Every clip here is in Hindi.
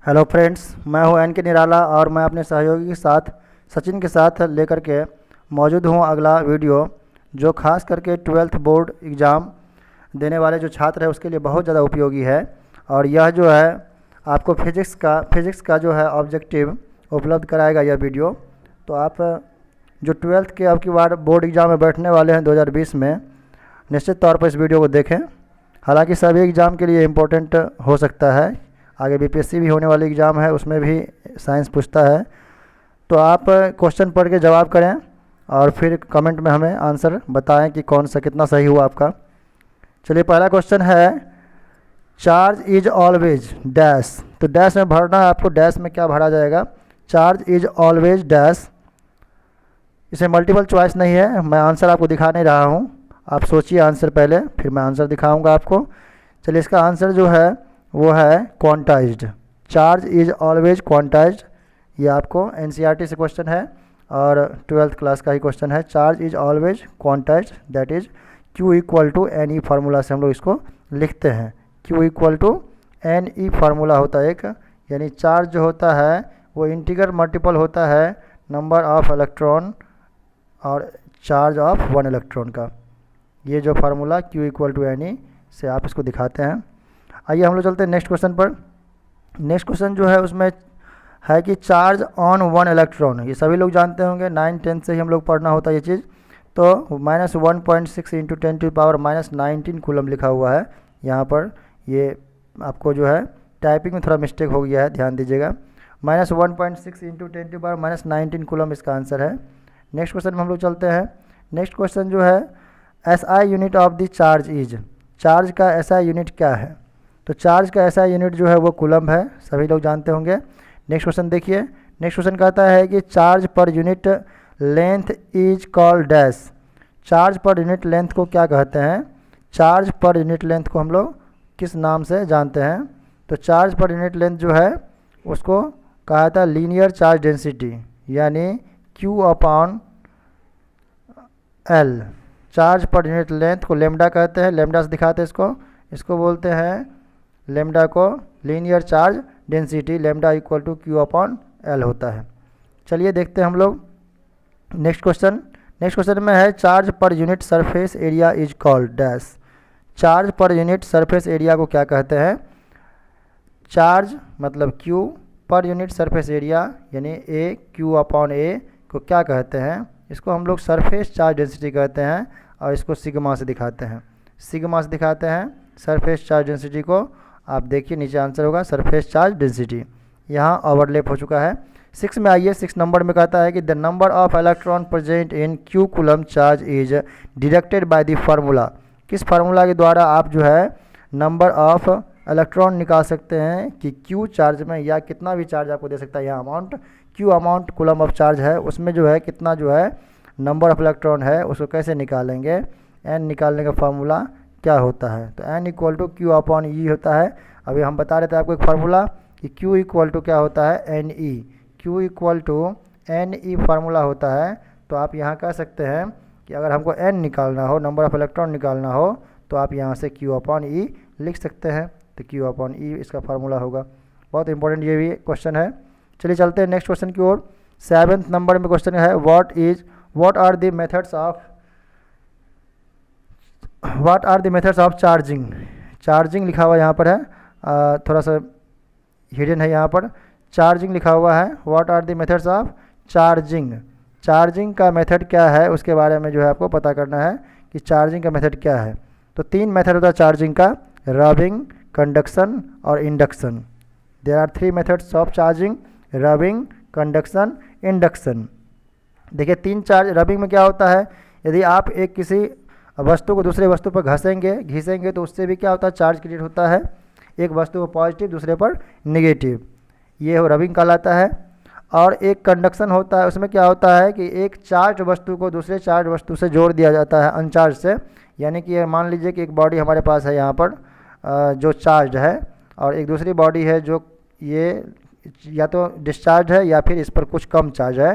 हेलो फ्रेंड्स, मैं हूं एन के निराला और मैं अपने सहयोगी के साथ सचिन के साथ लेकर के मौजूद हूं अगला वीडियो, जो खास करके 12th बोर्ड एग्ज़ाम देने वाले जो छात्र हैं उसके लिए बहुत ज़्यादा उपयोगी है। और यह जो है आपको फिज़िक्स का जो है ऑब्जेक्टिव उपलब्ध कराएगा यह वीडियो। तो आप जो 12th के अब की बार बोर्ड एग्ज़ाम में बैठने वाले हैं 2020 में, निश्चित तौर पर इस वीडियो को देखें। हालांकि सभी एग्ज़ाम के लिए इम्पोर्टेंट हो सकता है, आगे बीपीएससी भी होने वाली एग्ज़ाम है उसमें भी साइंस पूछता है। तो आप क्वेश्चन पढ़ के जवाब करें और फिर कमेंट में हमें आंसर बताएं कि कौन सा कितना सही हुआ आपका। चलिए, पहला क्वेश्चन है चार्ज इज ऑलवेज डैश। तो डैश में भरना है आपको। डैश में क्या भरा जाएगा? Charge is always dash. इसे मल्टीपल चॉइस नहीं है, मैं आंसर आपको दिखा नहीं रहा हूँ, आप सोचिए आंसर पहले, फिर मैं आंसर दिखाऊंगा आपको। चलिए, इसका आंसर जो है वो है quantized. Charge is always quantized. ये आपको एनसीईआरटी से क्वेश्चन है और 12th क्लास का ही क्वेश्चन है। Charge is always quantised, that is Q equal to N E formula से हम लोग इसको लिखते हैं। Q equal to N E formula होता है एक, यानी चार्ज जो होता है वो इंटीग्रल मल्टीपल होता है नंबर ऑफ इलेक्ट्रॉन और चार्ज ऑफ 1 इलेक्ट्रॉन का। ये जो formula Q equal to N E से आप इसको दिखाते हैं। आइए हम लोग चलते हैं नेक्स्ट क्वेश्चन पर। नेक्स्ट क्वेश्चन जो है उसमें है कि चार्ज ऑन 1 इलेक्ट्रॉन। ये सभी लोग जानते होंगे, 9-10 से ही हम लोग पढ़ना होता है ये चीज़। तो -1.6 इंटू 10⁻⁹ कूलम लिखा हुआ है यहाँ पर। ये आपको जो है टाइपिंग में थोड़ा मिस्टेक हो गया है, ध्यान दीजिएगा। -1.6 इंटू 10⁻⁹ कूलम इसका आंसर है। नेक्स्ट क्वेश्चन में हम लोग चलते हैं। नेक्स्ट क्वेश्चन जो है SI unit of the charge is. Charge का SI यूनिट क्या है? तो चार्ज का SI यूनिट जो है वो कूलम है, सभी लोग जानते होंगे। नेक्स्ट क्वेश्चन देखिए। नेक्स्ट क्वेश्चन कहता है कि charge per unit length is called dash. Charge per unit length को क्या कहते हैं? चार्ज पर यूनिट लेंथ को हम लोग किस नाम से जानते हैं? तो चार्ज पर यूनिट लेंथ जो है उसको कहा जाता है लीनियर चार्ज डेंसिटी, यानी Q/L। Charge per unit length को लेमडा कहते हैं, लेमडा से दिखाते हैं इसको बोलते हैं लेमडा को linear charge density. Lambda equal to Q/L होता है। चलिए देखते हैं हम लोग नेक्स्ट क्वेश्चन। नेक्स्ट क्वेश्चन में है charge per unit surface area is called dash. Charge per unit surface area को क्या कहते हैं? चार्ज मतलब Q per unit surface area यानी A, Q/A को क्या कहते हैं? इसको हम लोग सरफेस चार्ज डेंसिटी कहते हैं और इसको सिग्मा से दिखाते हैं। सिग्मा से दिखाते हैं सरफेस चार्ज डेंसिटी को। आप देखिए नीचे आंसर होगा सरफेस चार्ज डेंसिटी। यहाँ ओवरलैप हो चुका है। 6 में आइए। 6 नंबर में कहता है कि the number of electron present in Q coulomb charge is deducted by the formula. किस फार्मूला के द्वारा आप जो है नंबर ऑफ इलेक्ट्रॉन निकाल सकते हैं कि Q चार्ज में, या कितना भी चार्ज आपको दे सकता है। यहाँ amount Q amount coulomb of charge है, उसमें जो है कितना जो है नंबर ऑफ इलेक्ट्रॉन है, उसको कैसे निकालेंगे? N निकालने का फार्मूला क्या होता है? तो N इक्वल टू Q/E होता है। अभी हम बता रहे थे आपको एक फार्मूला कि Q इक्वल टू क्या होता है? NE। Q equal to NE formula होता है। तो आप यहाँ कह सकते हैं कि अगर हमको N निकालना हो, नंबर ऑफ इलेक्ट्रॉन निकालना हो, तो आप यहाँ से Q/E लिख सकते हैं। तो Q/E इसका फार्मूला होगा। बहुत इंपॉर्टेंट ये भी क्वेश्चन है। चलिए चलते हैं नेक्स्ट क्वेश्चन की ओर। 7th नंबर में क्वेश्चन है what are the methods of charging. Charging लिखा हुआ यहाँ पर है, थोड़ा सा हिडन है यहाँ पर। चार्जिंग लिखा हुआ है। What are the methods of charging. Charging का मेथड क्या है उसके बारे में जो है आपको पता करना है कि चार्जिंग का मेथड क्या है। तो 3 मेथड होता है चार्जिंग का, रबिंग, कंडक्शन और induction. There are 3 methods of charging, rubbing, conduction, induction. देखिए 3 चार्ज। रबिंग में क्या होता है? यदि आप एक किसी वस्तु को दूसरे वस्तु पर घिसेंगे तो उससे भी क्या होता है? चार्ज क्रिएट होता है। एक वस्तु पर पॉजिटिव, दूसरे पर नेगेटिव, ये रबिंग कहलाता है। और एक कंडक्शन होता है, उसमें क्या होता है कि एक चार्ज वस्तु को दूसरे चार्ज वस्तु से जोड़ दिया जाता है अनचार्ज से। यानी कि मान लीजिए कि एक बॉडी हमारे पास है यहाँ पर जो चार्ज है, और एक दूसरी बॉडी है जो ये या तो डिस्चार्ज है या फिर इस पर कुछ कम चार्ज है।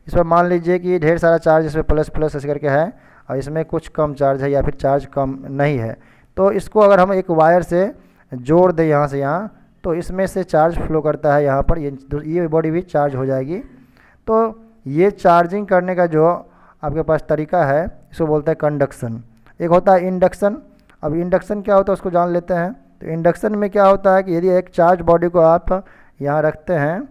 इस पर मान लीजिए कि ढेर सारा चार्ज इसमें प्लस प्लस ऐसे करके है, और इसमें कुछ कम चार्ज है या फिर चार्ज कम नहीं है। तो इसको अगर हम एक वायर से जोड़ दें यहाँ से यहाँ, तो इसमें से चार्ज फ्लो करता है यहाँ पर, ये बॉडी भी चार्ज हो जाएगी। तो ये चार्जिंग करने का जो आपके पास तरीका है इसको बोलते हैं कंडक्शन। एक होता है इंडक्शन। अब इंडक्शन क्या होता है उसको जान लेते हैं। तो इंडक्शन में क्या होता है कि यदि एक चार्ज बॉडी को आप यहाँ रखते हैं,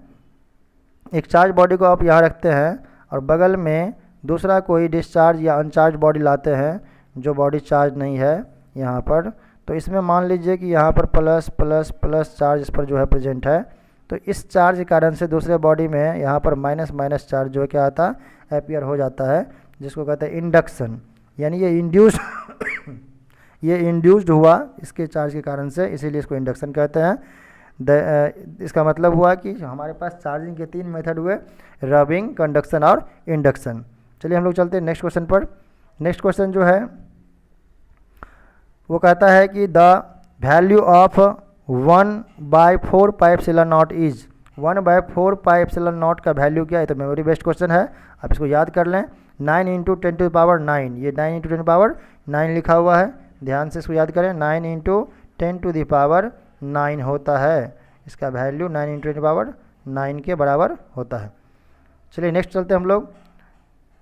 एक चार्ज बॉडी को आप यहाँ रखते हैं और बगल में दूसरा कोई डिस्चार्ज या अनचार्ज बॉडी लाते हैं जो बॉडी चार्ज नहीं है यहाँ पर, तो इसमें मान लीजिए कि यहाँ पर प्लस प्लस प्लस चार्ज इस पर जो है प्रेजेंट है, तो इस चार्ज के कारण से दूसरे बॉडी में यहाँ पर माइनस माइनस चार्ज जो है क्या आता है अपीयर हो जाता है, जिसको कहते हैं इंडक्शन। यानी ये इंड्यूस ये इंड्यूस्ड हुआ इसके चार्ज के कारण से, इसीलिए इसको इंडक्शन कहते हैं। इसका मतलब हुआ कि हमारे पास चार्जिंग के 3 मेथड हुए, रबिंग, कंडक्शन और इंडक्शन। चलिए हम लोग चलते हैं नेक्स्ट क्वेश्चन पर। नेक्स्ट क्वेश्चन जो है वो कहता है कि the value of 1/4 pi epsilon not is, 1/4 pi epsilon not का वैल्यू क्या है। तो मेमोरी बेस्ड क्वेश्चन है, आप इसको याद कर लें। 9 × 10⁻9, ये 9 × 10⁻9 लिखा हुआ है, ध्यान से इसको याद करें। 9 × 10⁻9 होता है, इसका वैल्यू 9 × 10⁻9 के बराबर होता है। चलिए नेक्स्ट चलते हैं हम लोग।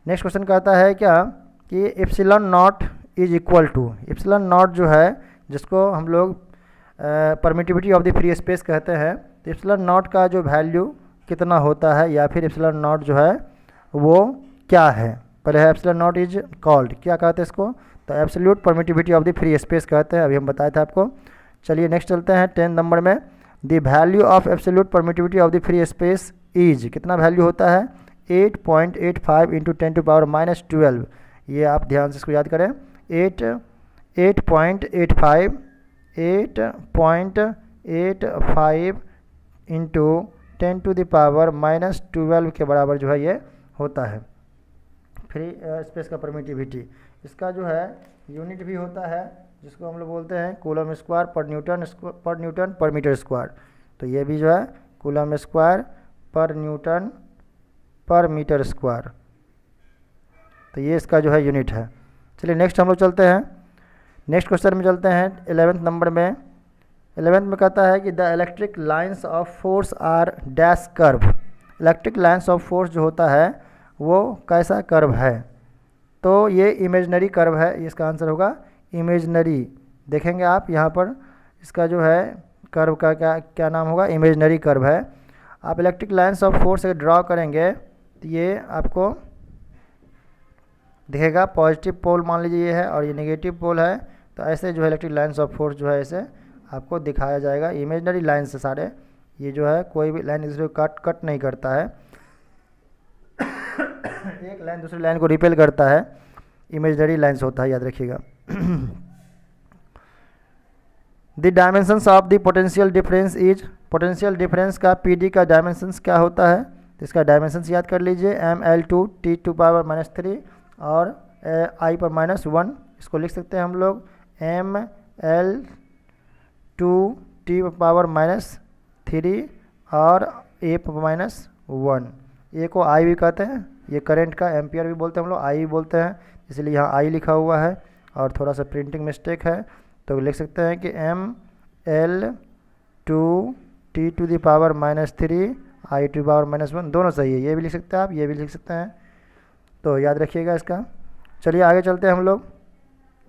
नेक्स्ट क्वेश्चन कहता है क्या कि epsilon not is equal to, epsilon not जो है जिसको हम लोग permittivity of the free space कहते हैं, तो एप्सिलॉन नॉट का जो वैल्यू कितना होता है या फिर एप्सिलॉन नॉट जो है वो क्या है। पहले है एप्सिलॉन नॉट इज कॉल्ड, क्या कहते हैं इसको, तो absolute permittivity of the free space कहते हैं, अभी हम बताए थे आपको। चलिए नेक्स्ट चलते हैं 10 नंबर में। The value of absolute permittivity of the free space is, कितना वैल्यू होता है 8.85 × 10⁻12। ये आप ध्यान से इसको याद करें। 8.85 × 10⁻12 के बराबर जो है ये होता है फ्री स्पेस का परमिटिविटी। इसका जो है यूनिट भी होता है जिसको हम लोग बोलते हैं कूलम स्क्वायर पर न्यूटन पर मीटर स्क्वायर। तो ये भी जो है कूलम स्क्वायर पर न्यूटन पर मीटर स्क्वायर, तो ये इसका जो है यूनिट है। चलिए नेक्स्ट हम लोग चलते हैं, नेक्स्ट क्वेश्चन में चलते हैं 11th नंबर में। 11th में कहता है कि the electric lines of force are dash curve. Electric lines of force जो होता है वो कैसा कर्व है, तो ये इमेजनरी कर्व है, इसका आंसर होगा इमेजनरी। देखेंगे आप यहाँ पर इसका जो है कर्व का क्या नाम होगा, इमेजनरी कर्व है। आप इलेक्ट्रिक लाइन्स ऑफ फोर्स अगर ड्रॉ करेंगे तो ये आपको दिखेगा पॉजिटिव पोल मान लीजिए ये है और ये नेगेटिव पोल है, तो ऐसे जो है इलेक्ट्रिक लाइन्स ऑफ फोर्स जो है ऐसे आपको दिखाया जाएगा। इमेजनरी लाइन से सारे, ये जो है कोई भी लाइन दूसरे को कट नहीं करता है, एक लाइन दूसरी लाइन को रिपेल करता है, इमेजनरी लाइन्स होता है, याद रखिएगा। The dimensions of the potential difference is, potential difference का पीडी का डायमेंशंस क्या होता है, तो इसका डायमेंशंस याद कर लीजिए ml2 t⁻³ और i पर -1, इसको लिख सकते हैं हम लोग ml2 t⁻³ और a पर -1। ए को आई भी कहते हैं, ये करंट का एम्पियर भी बोलते हैं हम लोग, आई भी बोलते हैं, इसलिए यहाँ आई लिखा हुआ है और थोड़ा सा प्रिंटिंग मिस्टेक है, तो लिख सकते हैं कि ml2 t⁻³ i⁻1, दोनों सही है, ये भी लिख सकते हैं आप, ये भी लिख सकते हैं, तो याद रखिएगा इसका। चलिए आगे चलते हैं हम लोग।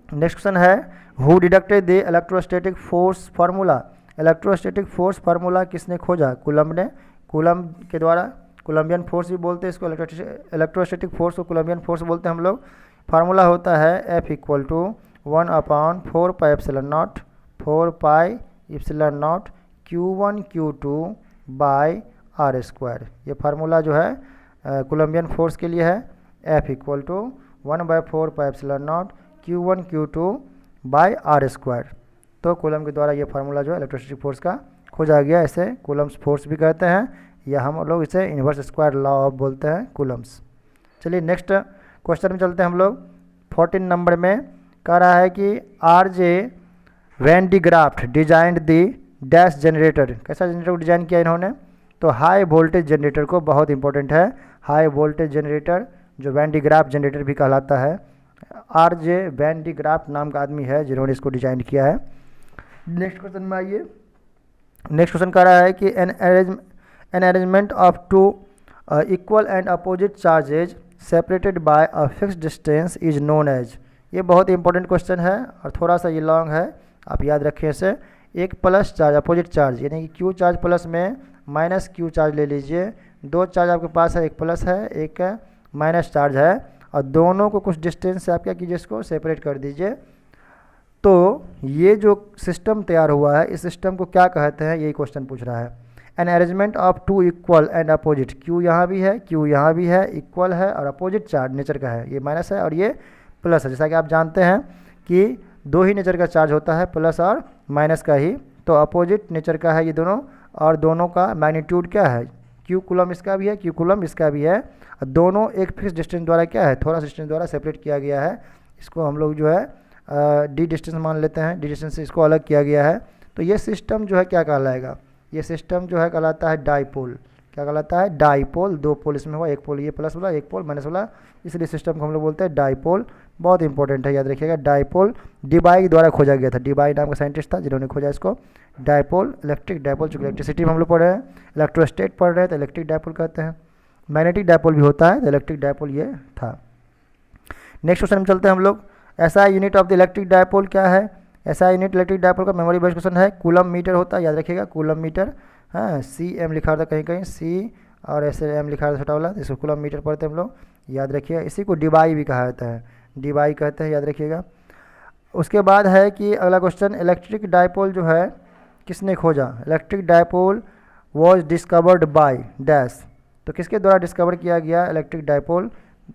नेक्स्ट क्वेश्चन है who deducted the electrostatic force formula. Electrostatic force formula किसने खोजा, कूलम्ब ने, कूलम्ब के द्वारा। कोलम्बियन फोर्स भी बोलते हैं इसको, इलेक्ट्रोस्टैटिक फोर्स को कोलम्बियन फोर्स बोलते हैं हम लोग। फार्मूला होता है F = 1/4 pi epsilon not, 4 pi epsilon not Q1 Q2 by r²। ये फार्मूला जो है कोलम्बियन फोर्स के लिए है, F = 1/4 pi epsilon not Q1 Q2 by r²। तो कूलम्ब के द्वारा ये फार्मूला जो है इलेक्ट्रोस्टैटिक फोर्स का खोजा गया, इसे कूलम्ब्स फोर्स भी कहते हैं, या हम लोग इसे इन्वर्स स्क्वायर लॉ ऑफ बोलते हैं कूलम्ब्स। चलिए नेक्स्ट क्वेश्चन में चलते हैं हम लोग। 14 नंबर में कह रहा है कि R.J. Van de Graaff designed the dash generator. कैसा जनरेटर को डिज़ाइन किया इन्होंने, तो हाई वोल्टेज जनरेटर को, बहुत इंपॉर्टेंट है, हाई वोल्टेज जनरेटर जो वैन डी ग्राफ्ट जनरेटर भी कहलाता है। R.J. वैन डी ग्राफ्ट नाम का आदमी है जिन्होंने इसको डिजाइन किया है। नेक्स्ट क्वेश्चन में आइए। नेक्स्ट क्वेश्चन कह रहा है कि an arrangement of two equal and opposite charges separated by a fixed distance is known as. ये बहुत इंपॉर्टेंट क्वेश्चन है और थोड़ा सा ये लॉन्ग है, आप याद रखें इसे। एक प्लस चार्ज अपोजिट चार्ज यानी कि क्यू चार्ज प्लस में माइनस क्यू चार्ज ले लीजिए। दो चार्ज आपके पास है, एक प्लस है एक माइनस चार्ज है, और दोनों को कुछ डिस्टेंस से आप क्या कीजिए, इसको सेपरेट कर दीजिए। तो ये जो सिस्टम तैयार हुआ है, इस सिस्टम को क्या कहते हैं, यही क्वेश्चन पूछ रहा है। An arrangement of two equal and opposite, Q यहाँ भी है क्यू यहाँ भी है, इक्वल है और अपोजिट चार्ज नेचर का है, ये माइनस है और ये प्लस है। जैसा कि आप जानते हैं कि दो ही नेचर का चार्ज होता है, प्लस और माइनस का ही, तो अपोजिट नेचर का है ये दोनों, और दोनों का मैग्नीट्यूड क्या है, क्यू कूलम इसका भी है क्यू कूलम इसका भी है, और दोनों एक फिक्स डिस्टेंस द्वारा क्या है, थोड़ा डिस्टेंस द्वारा सेपरेट किया गया है। इसको हम लोग जो है डी डिस्टेंस मान लेते हैं, डी डिस्टेंस से इसको अलग किया गया है। तो ये सिस्टम जो है क्या कहलाएगा, ये सिस्टम जो है कहलाता है डाइपोल। क्या कहलाता है, डाइपोल। दो पोल इसमें हुआ, एक पोल ये प्लस वाला एक पोल माइनस वाला, इसलिए सिस्टम को हम लोग बोलते हैं डाइपोल। बहुत इंपॉर्टेंट है, याद रखिएगा। डाइपोल डीबाई द्वारा खोजा गया था, डीबाई नाम का साइंटिस्ट था जिन्होंने खोजा इसको डाइपोल, इलेक्ट्रिक डाइपोल। चूँकि इलेक्ट्रिसिटी में हम लोग पढ़ रहे हैं, इलेक्ट्रोस्टेट पढ़ रहे हैं तो इलेक्ट्रिक डाइपोल कहते हैं। मैग्नेटिक डाइपोल भी होता है तो इलेक्ट्रिक डाइपोल ये था। नेक्स्ट क्वेश्चन में चलते हैं हम लोग। ऐसा unit of the electric dipole क्या है, ऐसा यूनिट इलेक्ट्रिक डाइपोल का मेमोरी बेस्ड क्वेश्चन है, कूलम मीटर होता है, याद रखिएगा कूलम मीटर। हाँ, सी एम लिखा था कहीं कहीं, सी और ऐसे एम लिखा था छोटा वाला, इसको कूलम मीटर पढ़ते हैं हम लोग, याद रखिएगा। इसी को डिबाई भी कहा जाता है, डिबाई कहते हैं, याद रखिएगा। उसके बाद है कि अगला क्वेश्चन, इलेक्ट्रिक डाइपोल जो है किसने खोजा, electric dipole was discovered by dash. तो किसके द्वारा डिस्कवर किया गया इलेक्ट्रिक डाइपोल,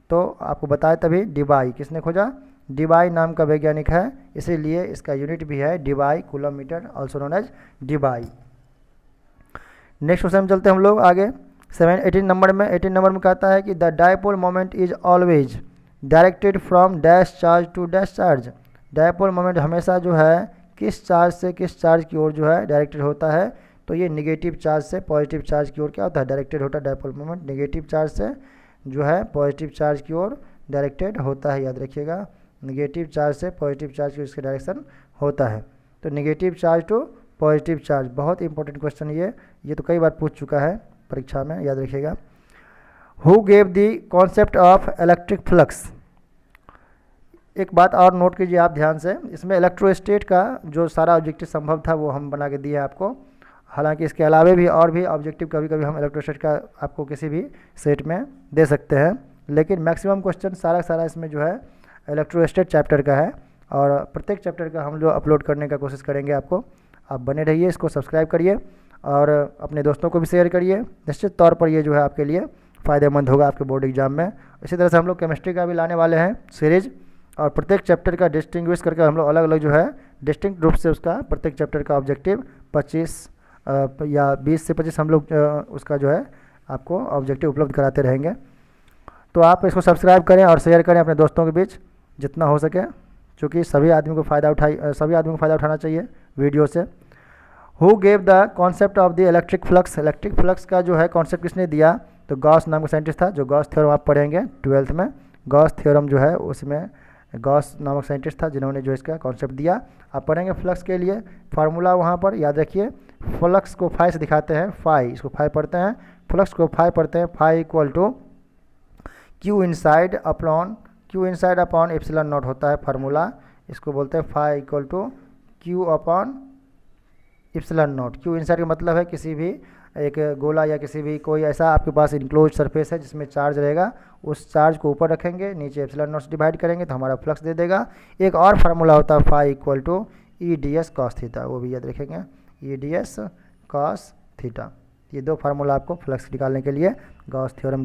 तो आपको बताया तभी, डिबाई। किसने खोजा, डिबाई नाम का वैज्ञानिक है, इसीलिए इसका यूनिट भी है debye, coulomb metre also known as debye. Next question में चलते हैं हम लोग आगे। 18 नंबर में कहता है कि the dipole moment is always directed from dash charge to dash charge. Dipole moment हमेशा जो है किस चार्ज से किस चार्ज की ओर जो है डायरेक्टेड होता है, तो ये निगेटिव चार्ज से पॉजिटिव चार्ज की ओर क्या होता है, डायरेक्टेड होता है। डाइपोल मोमेंट निगेटिव चार्ज से जो है पॉजिटिव चार्ज की ओर डायरेक्टेड होता है, याद रखिएगा। निगेटिव चार्ज से पॉजिटिव चार्ज की इसका डायरेक्शन होता है, तो negative charge to positive charge. बहुत इंपॉर्टेंट क्वेश्चन ये तो कई बार पूछ चुका है परीक्षा में, याद रखिएगा। Who gave the concept of electric flux. एक बात और नोट कीजिए आप ध्यान से, इसमें इलेक्ट्रोस्टेट का जो सारा ऑब्जेक्टिव संभव था वो हम बना के दिए आपको। हालांकि इसके अलावा भी और भी ऑब्जेक्टिव कभी कभी हम इलेक्ट्रोस्टेट का आपको किसी भी सेट में दे सकते हैं, लेकिन मैक्सिमम क्वेश्चन सारा इसमें जो है इलेक्ट्रोस्टेट चैप्टर का है, और प्रत्येक चैप्टर का हम जो अपलोड करने का कोशिश करेंगे आपको। आप बने रहिए, इसको सब्सक्राइब करिए और अपने दोस्तों को भी शेयर करिए। निश्चित तौर पर ये जो है आपके लिए फ़ायदेमंद होगा आपके बोर्ड एग्जाम में। इसी तरह से हम लोग केमिस्ट्री का भी लाने वाले हैं सीरीज, और प्रत्येक चैप्टर का डिस्टिंग्विश करके हम लोग अलग अलग जो है डिस्टिंक्ट रूप से उसका प्रत्येक चैप्टर का ऑब्जेक्टिव 25 या 20 से 25 हम लोग उसका जो है आपको ऑब्जेक्टिव उपलब्ध कराते रहेंगे। तो आप इसको सब्सक्राइब करें और शेयर करें अपने दोस्तों के बीच जितना हो सके, क्योंकि सभी आदमी को फ़ायदा उठाना चाहिए वीडियो से। Who gave the concept of the electric flux. Electric flux का जो है कॉन्सेप्ट किसने दिया, तो गॉस नाम का साइंटिस्ट था, जो गॉस थ्योरम आप पढ़ेंगे 12th में। गॉस थ्योरम जो है उसमें गॉस नामक साइंटिस्ट था जिन्होंने जो इसका कॉन्सेप्ट दिया। आप पढ़ेंगे फ्लक्स के लिए फार्मूला वहाँ पर याद रखिए। फ्लक्स को फाई से दिखाते हैं, फाई, इसको फाई पढ़ते हैं, फ्लक्स को फाई पढ़ते हैं। Phi equal to Q inside upon epsilon not होता है फार्मूला, इसको बोलते हैं phi equal to Q upon epsilon not. Q inside का मतलब है किसी भी एक गोला या किसी भी कोई ऐसा आपके पास इनक्लोज सरफेस है जिसमें चार्ज रहेगा, उस चार्ज को ऊपर रखेंगे, नीचे एप्सिलॉन नॉट से डिवाइड करेंगे तो हमारा फ्लक्स दे देगा। एक और फार्मूला होता है phi equal to E D S cos theta, वो भी याद रखेंगे, E D S cos theta. ये दो फार्मूला आपको फ्लक्स निकालने के लिए गॉस थ्योरम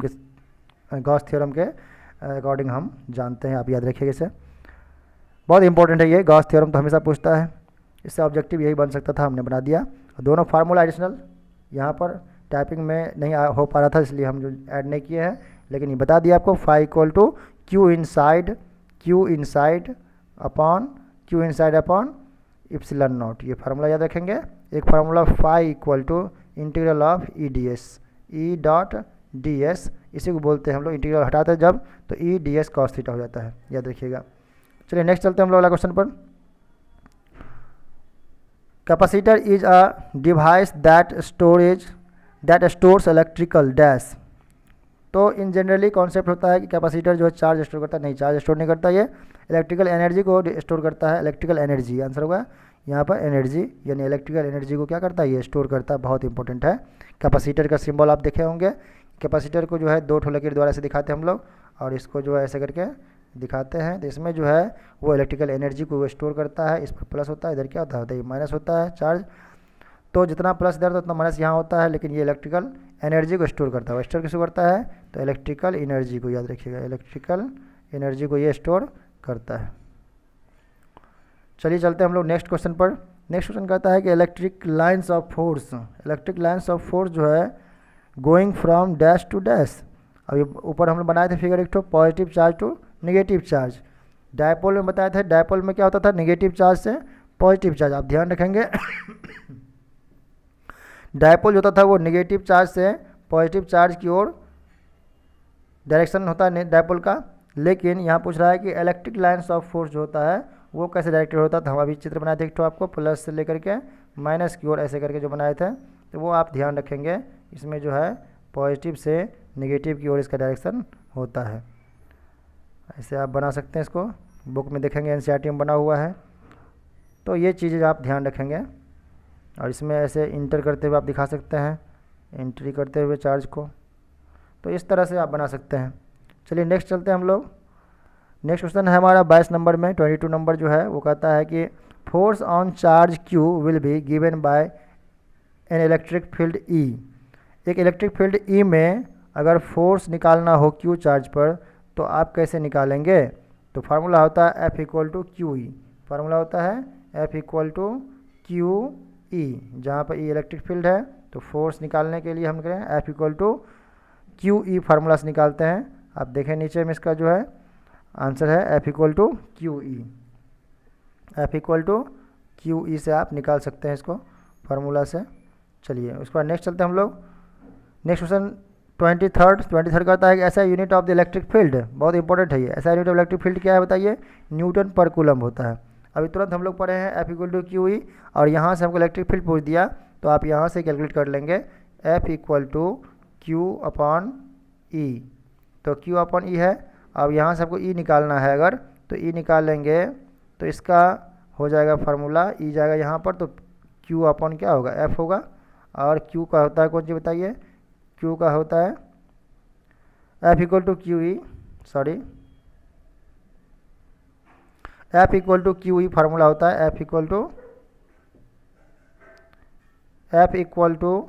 के अकॉर्डिंग हम जानते हैं, आप याद रखिएगा इसे। बहुत इंपॉर्टेंट है ये, गॉस थ्योरम तो हमेशा पूछता है, इससे ऑब्जेक्टिव यही बन सकता था, हमने बना दिया। दोनों फार्मूला एडिशनल यहाँ पर टाइपिंग में नहीं हो पा रहा था इसलिए हम जो ऐड नहीं किए हैं, लेकिन ये बता दिया आपको। Phi equal to Q inside upon epsilon naught, ये फार्मूला याद रखेंगे। एक formula phi equal to integral of E D S, E dot D S, इसी को बोलते हैं हम लोग इंटीग्रल हटाते हैं जब, तो ई डी एस कॉस थीटा हो जाता है, याद रखिएगा। चलिए नेक्स्ट चलते हैं हम लोग अगला क्वेश्चन पर। Capacitor is a device that stores electrical dash. तो इन जनरली कॉन्सेप्ट होता है कि कैपेसिटर जो है चार्ज स्टोर करता है, नहीं चार्ज स्टोर नहीं करता, ये इलेक्ट्रिकल एनर्जी को स्टोर करता है। इलेक्ट्रिकल एनर्जी आंसर होगा यहाँ पर एनर्जी, यानी इलेक्ट्रिकल एनर्जी को क्या करता है, ये स्टोर करता है। बहुत इंपॉर्टेंट है। कैपेसिटर का सिंबल आप देखे होंगे। कैपेसिटर को जो है दो ठो लकीर द्वारा से दिखाते हैं हम लोग, और इसको जो है ऐसे करके दिखाते हैं। तो इसमें जो है वो इलेक्ट्रिकल एनर्जी को स्टोर करता है। इस पर प्लस होता है, इधर क्या होता है, माइनस होता है चार्ज। तो जितना प्लस इधर तो उतना माइनस यहाँ होता है, लेकिन ये इलेक्ट्रिकल एनर्जी को स्टोर करता है। स्टोर किसको करता है, तो इलेक्ट्रिकल एनर्जी को, याद रखिएगा इलेक्ट्रिकल एनर्जी को ये स्टोर करता है। चलिए चलते हैं हम लोग नेक्स्ट क्वेश्चन पर। नेक्स्ट क्वेश्चन कहता है कि electric lines of force, electric lines of force जो है going from dash to dash. अभी ऊपर हम लोग बनाए थे फिगर एक तो positive charge to negative charge. Dipole में बताए थे, डायपोल में क्या होता था, नेगेटिव चार्ज से पॉजिटिव चार्ज। आप ध्यान रखेंगे डायपोल जो होता था वो नेगेटिव चार्ज से पॉजिटिव चार्ज की ओर डायरेक्शन होता है डायपोल का। लेकिन यहाँ पूछ रहा है कि इलेक्ट्रिक लाइन्स ऑफ फोर्स जो होता है वो कैसे डायरेक्टेड होता था। हम अभी चित्र बनाए थे एक तो आपको प्लस से लेकर के माइनस की ओर ऐसे करके जो बनाए थे, तो वो आप ध्यान रखेंगे। इसमें जो है पॉजिटिव से नेगेटिव की ओर इसका डायरेक्शन होता है। ऐसे आप बना सकते हैं, इसको बुक में देखेंगे, एनसीईआरटी में बना हुआ है। तो ये चीज़ें आप ध्यान रखेंगे। और इसमें ऐसे इंटर करते हुए आप दिखा सकते हैं, एंट्री करते हुए चार्ज को। तो इस तरह से आप बना सकते हैं। चलिए नेक्स्ट चलते हैं हम लोग। नेक्स्ट क्वेश्चन है हमारा 22 नंबर में। 22 नंबर जो है वो कहता है कि force on charge Q will be given by an electric field E। एक इलेक्ट्रिक फील्ड E में अगर फोर्स निकालना हो Q चार्ज पर, तो आप कैसे निकालेंगे। तो फार्मूला होता है F equal to Q E. Formula होता है F equal to Q E, जहाँ पर E इलेक्ट्रिक फील्ड है। तो फोर्स निकालने के लिए हम करें F equal to Q E formula से निकालते हैं। आप देखें नीचे में इसका जो है आंसर है F equal to Q E. F equal to Q E से आप निकाल सकते हैं इसको फार्मूला से। चलिए उसके बाद नेक्स्ट चलते हैं हम लोग। नेक्स्ट क्वेश्चन 23rd कहता है कि ऐसा unit of the electric field, बहुत इंपॉर्टेंट है ये। ऐसा यूनिट ऑफ इलेक्ट्रिक फील्ड क्या है बताइए, न्यूटन पर कूलम होता है। अभी तुरंत हम लोग पढ़े हैं F equal to Q E, और यहाँ से हमको इलेक्ट्रिक फील्ड पूछ दिया, तो आप यहाँ से कैलकुलेट कर लेंगे F equal to Q upon E. तो क्यू अपॉन ई है। अब यहाँ से आपको ई निकालना है, अगर तो ई निकाल लेंगे तो इसका हो जाएगा फार्मूला, ई जाएगा यहाँ पर, तो क्यू अपॉन क्या होगा, एफ होगा। और क्यू का होता है कौन सी बताइए, क्यू का होता है F equal to Q E, sorry F equal to Q E formula होता है F equal to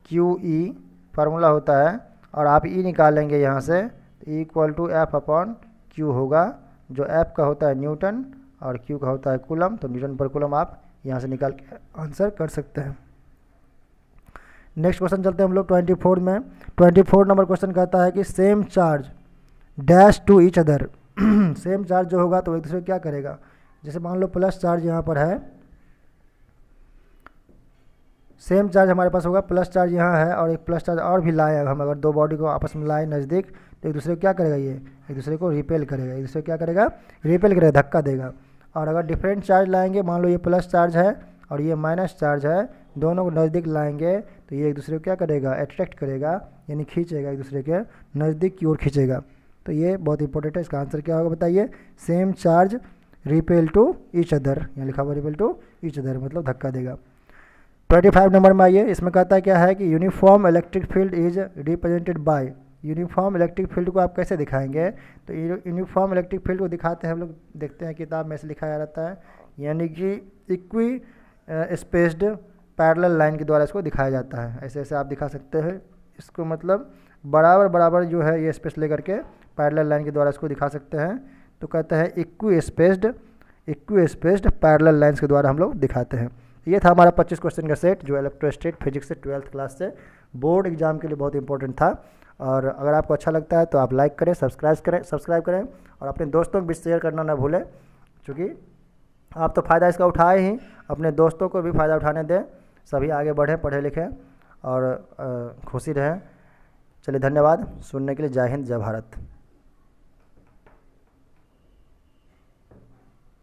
Q E formula होता है। और आप ई निकालेंगे यहाँ से, E equal to F upon Q होगा, जो एफ का होता है न्यूटन और क्यू का होता है कूलम। तो न्यूटन पर कूलम आप यहाँ से निकाल के आंसर कर सकते हैं। नेक्स्ट क्वेश्चन चलते हैं हम लोग 24 में। 24 नंबर क्वेश्चन कहता है कि same charge dash to each other. Same charge जो होगा तो एक दूसरे क्या करेगा। जैसे मान लो प्लस चार्ज यहाँ पर है, सेम चार्ज हमारे पास होगा, प्लस चार्ज यहाँ है और एक प्लस चार्ज और भी लाए हम, अगर दो बॉडी को आपस में लाए नज़दीक, तो एक दूसरे को क्या करेगा, ये एक दूसरे को रिपेल करेगा। एक दूसरे को क्या करेगा, रिपेल करेगा, धक्का देगा। और अगर डिफरेंट चार्ज लाएंगे, मान लो ये प्लस चार्ज है और ये माइनस चार्ज है, दोनों को नज़दीक लाएंगे तो ये एक दूसरे को क्या करेगा, अट्रैक्ट करेगा, यानी खींचेगा, एक दूसरे के नज़दीक की ओर खींचेगा। तो ये बहुत इंपॉर्टेंट है। इसका आंसर क्या होगा बताइए, same charge repel to each other, यहाँ लिखा हुआ रिपेल टू ईच अदर मतलब धक्का देगा। 25 नंबर में आइए, इसमें कहता है क्या है कि uniform electric field is represented by. Uniform electric field को आप कैसे दिखाएंगे, तो यूनिफॉर्म इलेक्ट्रिक फील्ड को दिखाते हैं हम लोग, देखते हैं किताब में से लिखाया रहता है, यानी कि इक्वी स्पेस्ड पैरेलल लाइन के द्वारा इसको दिखाया जाता है। ऐसे ऐसे आप दिखा सकते हैं इसको, मतलब बराबर बराबर जो है ये स्पेस लेकर के पैरेलल लाइन के द्वारा इसको दिखा सकते हैं। तो कहते हैं इक्वी स्पेस्ड पैरेलल लाइन्स के द्वारा हम लोग दिखाते हैं। ये था हमारा 25 क्वेश्चन का सेट, जो इलेक्ट्रोस्टैटिक फिजिक्स से 12th क्लास से बोर्ड एग्जाम के लिए बहुत इंपॉर्टेंट था। और अगर आपको अच्छा लगता है तो आप लाइक करें, सब्सक्राइब करें और अपने दोस्तों को भी शेयर करना ना भूलें, क्योंकि आप तो फ़ायदा इसका उठाए ही, अपने दोस्तों को भी फ़ायदा उठाने दें। सभी आगे बढ़ें, पढ़े लिखें और खुशी रहें। चलिए धन्यवाद सुनने के लिए। जय हिंद, जय भारत।